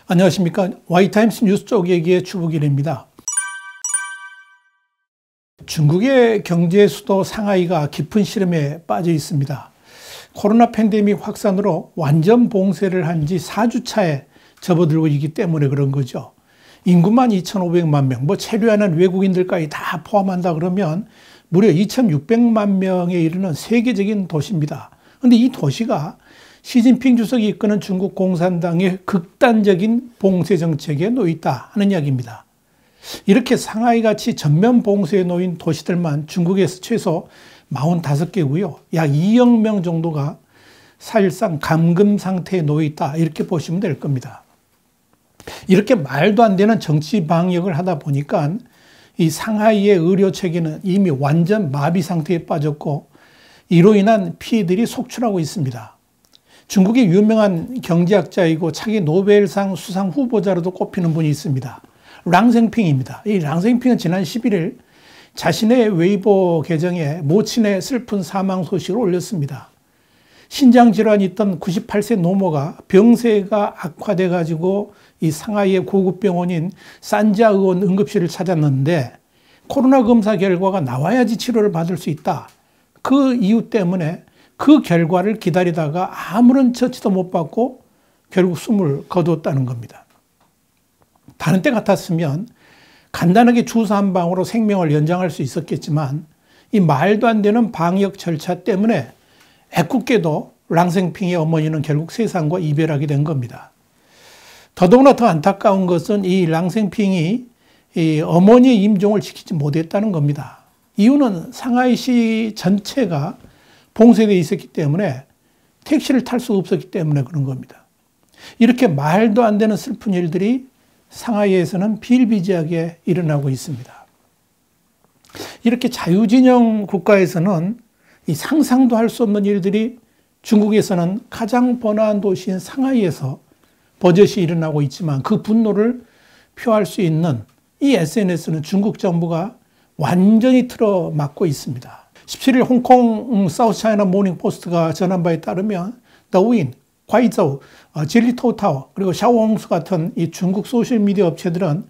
안녕하십니까. Y타임스 뉴스 쪽 얘기의 추부길입니다. 중국의 경제 수도 상하이가 깊은 시름에 빠져 있습니다. 코로나 팬데믹 확산으로 완전 봉쇄를 한 지 4주차에 접어들고 있기 때문에 그런 거죠. 인구만 2,500만 명, 체류하는 외국인들까지 다 포함한다 그러면 무려 2,600만 명에 이르는 세계적인 도시입니다. 그런데 이 도시가 시진핑 주석이 이끄는 중국 공산당의 극단적인 봉쇄 정책에 놓여 있다 하는 이야기입니다. 이렇게 상하이같이 전면 봉쇄에 놓인 도시들만 중국에서 최소 45개고요. 약 2억 명 정도가 사실상 감금 상태에 놓여 있다 이렇게 보시면 될 겁니다. 이렇게 말도 안 되는 정치 방역을 하다 보니까 이 상하이의 의료 체계는 이미 완전 마비 상태에 빠졌고 이로 인한 피해들이 속출하고 있습니다. 중국의 유명한 경제학자이고 차기 노벨상 수상 후보자로도 꼽히는 분이 있습니다. 랑생핑입니다. 이 랑생핑은 지난 11일 자신의 웨이보 계정에 모친의 슬픈 사망 소식을 올렸습니다. 신장 질환이 있던 98세 노모가 병세가 악화돼 가지고 이 상하이의 고급 병원인 산자의원 응급실을 찾았는데 코로나 검사 결과가 나와야지 치료를 받을 수 있다. 그 이유 때문에 그 결과를 기다리다가 아무런 처치도 못 받고 결국 숨을 거두었다는 겁니다. 다른 때 같았으면 간단하게 주사 한 방으로 생명을 연장할 수 있었겠지만 이 말도 안 되는 방역 절차 때문에 애꿎게도 랑생핑의 어머니는 결국 세상과 이별하게 된 겁니다. 더더구나 더 안타까운 것은 이 랑생핑이 이 어머니의 임종을 지키지 못했다는 겁니다. 이유는 상하이시 전체가 봉쇄되어 있었기 때문에 택시를 탈 수 없었기 때문에 그런 겁니다. 이렇게 말도 안 되는 슬픈 일들이 상하이에서는 비일비재하게 일어나고 있습니다. 이렇게 자유진영 국가에서는 이 상상도 할 수 없는 일들이 중국에서는 가장 번화한 도시인 상하이에서 버젓이 일어나고 있지만 그 분노를 표할 수 있는 이 SNS는 중국 정부가 완전히 틀어막고 있습니다. 17일 홍콩 사우스차이나 모닝포스트가 전한 바에 따르면 더윈, 과이저우, 진리토우타워 그리고 샤오홍수 같은 이 중국 소셜미디어 업체들은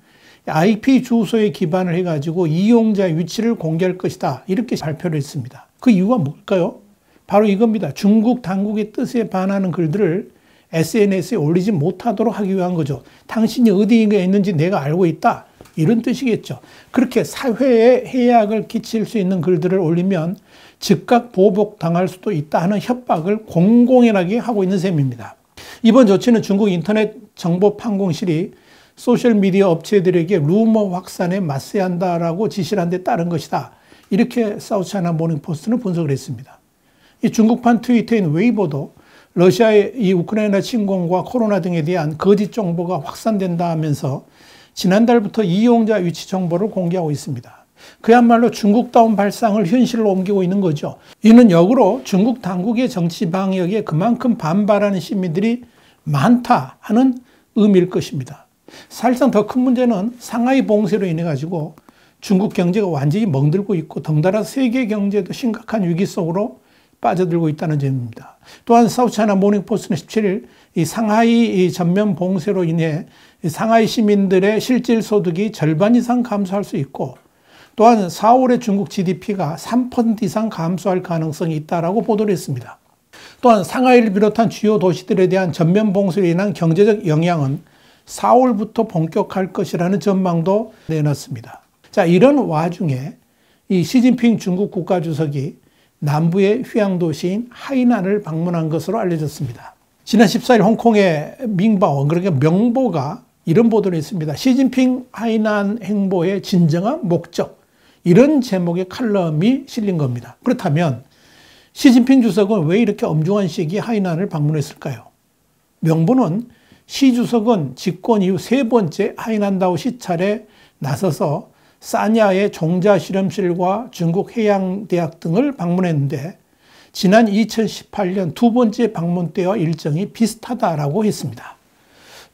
IP 주소에 기반을 해가지고 이용자의 위치를 공개할 것이다 이렇게 발표를 했습니다. 그 이유가 뭘까요? 바로 이겁니다. 중국 당국의 뜻에 반하는 글들을 SNS에 올리지 못하도록 하기 위한 거죠. 당신이 어디에 있는지 내가 알고 있다. 이런 뜻이겠죠. 그렇게 사회에 해악을 끼칠 수 있는 글들을 올리면 즉각 보복당할 수도 있다 하는 협박을 공공연하게 하고 있는 셈입니다. 이번 조치는 중국 인터넷 정보판공실이 소셜미디어 업체들에게 루머 확산에 맞서야 한다라고 지시를 한 데 따른 것이다. 이렇게 사우스차이나 모닝포스트는 분석을 했습니다. 이 중국판 트위터인 웨이보도 러시아의 이 우크라이나 침공과 코로나 등에 대한 거짓 정보가 확산된다 하면서 지난달부터 이용자 위치 정보를 공개하고 있습니다. 그야말로 중국다운 발상을 현실로 옮기고 있는 거죠. 이는 역으로 중국 당국의 정치 방역에 그만큼 반발하는 시민들이 많다 하는 의미일 것입니다. 사실상 더 큰 문제는 상하이 봉쇄로 인해 가지고 중국 경제가 완전히 멍들고 있고 덩달아 세계 경제도 심각한 위기 속으로 빠져들고 있다는 점입니다. 또한 사우스차이나 모닝포스트는 17일 이 상하이 전면 봉쇄로 인해 상하이 시민들의 실질 소득이 절반 이상 감소할 수 있고 또한 4월에 중국 GDP가 3% 이상 감소할 가능성이 있다라고 보도를 했습니다. 또한 상하이를 비롯한 주요 도시들에 대한 전면 봉쇄로 인한 경제적 영향은 4월부터 본격할 것이라는 전망도 내놨습니다. 자, 이런 와중에 이 시진핑 중국 국가주석이 남부의 휴양도시인 하이난을 방문한 것으로 알려졌습니다. 지난 14일 홍콩의 밍바오, 그러니까 명보가 이런 보도를 했습니다. 시진핑 하이난 행보의 진정한 목적, 이런 제목의 칼럼이 실린 겁니다. 그렇다면 시진핑 주석은 왜 이렇게 엄중한 시기에 하이난을 방문했을까요? 명보는 시 주석은 집권 이후 세 번째 하이난다오 시찰에 나서서 사냐의 종자실험실과 중국 해양대학 등을 방문했는데 지난 2018년 두 번째 방문 때와 일정이 비슷하다라고 했습니다.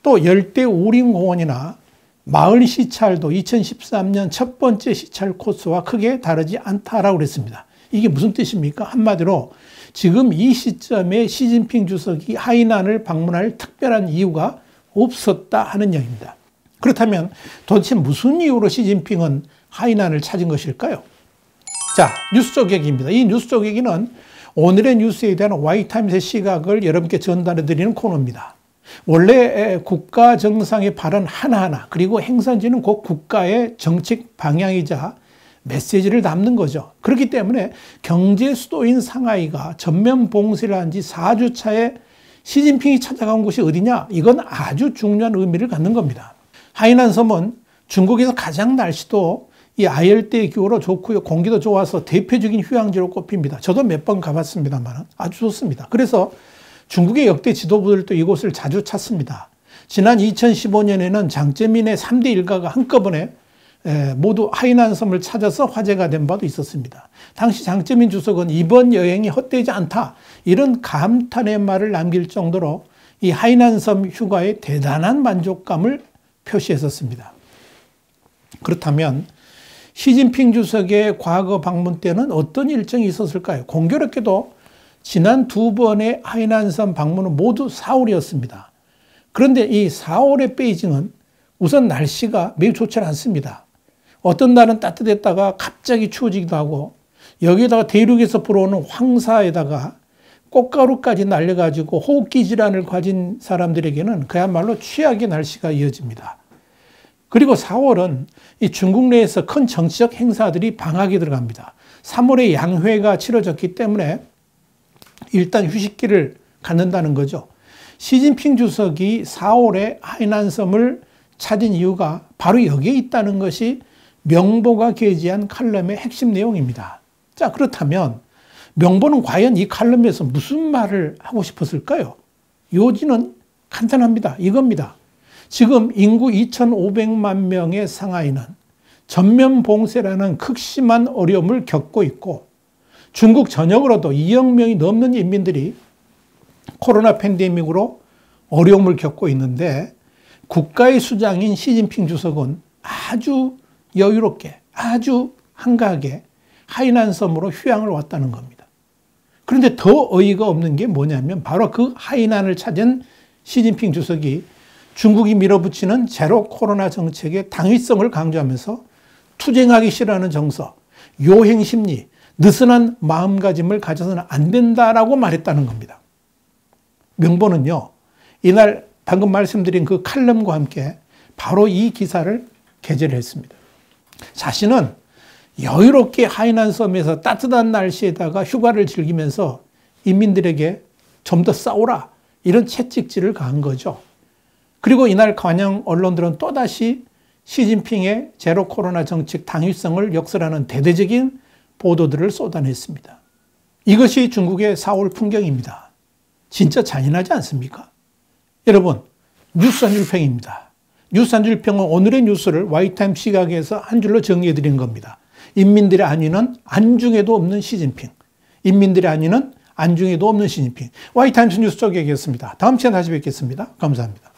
또 열대우림공원이나 마을 시찰도 2013년 첫 번째 시찰 코스와 크게 다르지 않다라고 그랬습니다. 이게 무슨 뜻입니까? 한마디로 지금 이 시점에 시진핑 주석이 하이난을 방문할 특별한 이유가 없었다 하는 얘기입니다. 그렇다면 도대체 무슨 이유로 시진핑은 하이난을 찾은 것일까요? 자, 뉴스 쪼개기입니다. 이 뉴스 쪼개기는 오늘의 뉴스에 대한 Y타임스의 시각을 여러분께 전달해 드리는 코너입니다. 원래 국가 정상의 발언 하나하나 그리고 행선지는 곧 국가의 정책 방향이자 메시지를 담는 거죠. 그렇기 때문에 경제 수도인 상하이가 전면 봉쇄를 한 지 4주 차에 시진핑이 찾아간 곳이 어디냐? 이건 아주 중요한 의미를 갖는 겁니다. 하이난 섬은 중국에서 가장 날씨도 이 아열대 기후로 좋고요. 공기도 좋아서 대표적인 휴양지로 꼽힙니다. 저도 몇 번 가봤습니다만 아주 좋습니다. 그래서 중국의 역대 지도부들도 이곳을 자주 찾습니다. 지난 2015년에는 장제민의 3대 일가가 한꺼번에 모두 하이난 섬을 찾아서 화제가 된 바도 있었습니다. 당시 장제민 주석은 이번 여행이 헛되지 않다, 이런 감탄의 말을 남길 정도로 이 하이난 섬 휴가에 대단한 만족감을 표시했었습니다. 그렇다면 시진핑 주석의 과거 방문 때는 어떤 일정이 있었을까요? 공교롭게도 지난 2번의 하이난섬 방문은 모두 4월이었습니다. 그런데 이 4월의 베이징은 우선 날씨가 매우 좋지 않습니다. 어떤 날은 따뜻했다가 갑자기 추워지기도 하고, 여기에다가 대륙에서 불어오는 황사에다가 꽃가루까지 날려가지고 호흡기 질환을 가진 사람들에게는 그야말로 최악의 날씨가 이어집니다. 그리고 4월은 이 중국 내에서 큰 정치적 행사들이 방학에 들어갑니다. 3월에 양회가 치러졌기 때문에 일단 휴식기를 갖는다는 거죠. 시진핑 주석이 4월에 하이난섬을 찾은 이유가 바로 여기에 있다는 것이 명보가 게재한 칼럼의 핵심 내용입니다. 자, 그렇다면 명보는 과연 이 칼럼에서 무슨 말을 하고 싶었을까요? 요지는 간단합니다. 이겁니다. 지금 인구 2,500만 명의 상하이는 전면 봉쇄라는 극심한 어려움을 겪고 있고, 중국 전역으로도 2억 명이 넘는 인민들이 코로나 팬데믹으로 어려움을 겪고 있는데, 국가의 수장인 시진핑 주석은 아주 여유롭게, 아주 한가하게 하이난 섬으로 휴양을 왔다는 겁니다. 그런데 더 어이가 없는 게 뭐냐면 바로 그 하이난을 찾은 시진핑 주석이 중국이 밀어붙이는 제로 코로나 정책의 당위성을 강조하면서 투쟁하기 싫어하는 정서, 요행 심리, 느슨한 마음가짐을 가져서는 안 된다라고 말했다는 겁니다. 명보는요, 이날 방금 말씀드린 그 칼럼과 함께 바로 이 기사를 게재를 했습니다. 자신은 여유롭게 하이난 섬에서 따뜻한 날씨에다가 휴가를 즐기면서 인민들에게 좀 더 싸우라, 이런 채찍질을 가한 거죠. 그리고 이날 관영 언론들은 또다시 시진핑의 제로 코로나 정책 당위성을 역설하는 대대적인 보도들을 쏟아냈습니다. 이것이 중국의 4월 풍경입니다. 진짜 잔인하지 않습니까? 여러분, 뉴스 한 줄 평입니다. 뉴스 한 줄 평은 오늘의 뉴스를 Y타임 시각에서 한 줄로 정리해 드린 겁니다. 인민들의 안위는 안중에도 없는 시진핑. 인민들의 안위는 안중에도 없는 시진핑. Y타임스 뉴스 쪽이었습니다. 다음 시간에 다시 뵙겠습니다. 감사합니다.